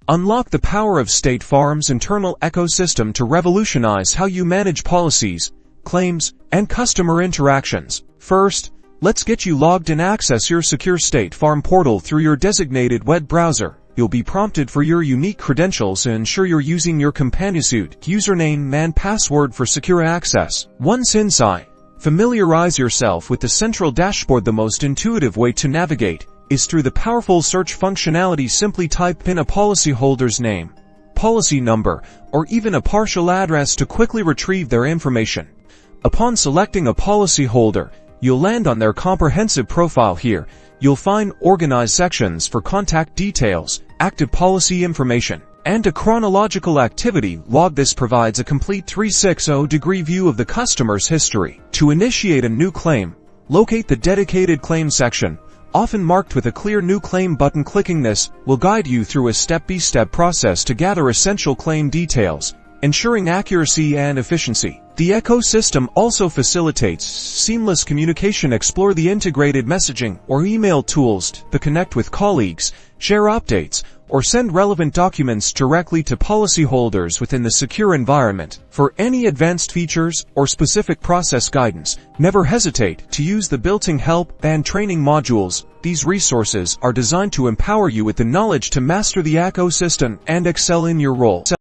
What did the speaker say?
Unlock the power of State Farm's internal ecosystem to revolutionize how you manage policies, claims, and customer interactions. First, let's get you logged in. Access your secure State Farm portal through your designated web browser. You'll be prompted for your unique credentials and ensure you're using your CompaniaSuite username and password for secure access. Once inside, familiarize yourself with the central dashboard. The most intuitive way to navigate is through the powerful search functionality. Simply type in a policyholder's name, policy number, or even a partial address to quickly retrieve their information. Upon selecting a policyholder, you'll land on their comprehensive profile. Here, you'll find organized sections for contact details, active policy information, and a chronological activity log. This provides a complete 360-degree view of the customer's history. To initiate a new claim, locate the dedicated claim section, often marked with a clear New Claim button. Clicking this will guide you through a step-by-step process to gather essential claim details, ensuring accuracy and efficiency. The ecosystem also facilitates seamless communication. Explore the integrated messaging or email tools to connect with colleagues, share updates, or send relevant documents directly to policyholders within the secure environment. For any advanced features or specific process guidance, never hesitate to use the built-in help and training modules. These resources are designed to empower you with the knowledge to master the ecosystem and excel in your role.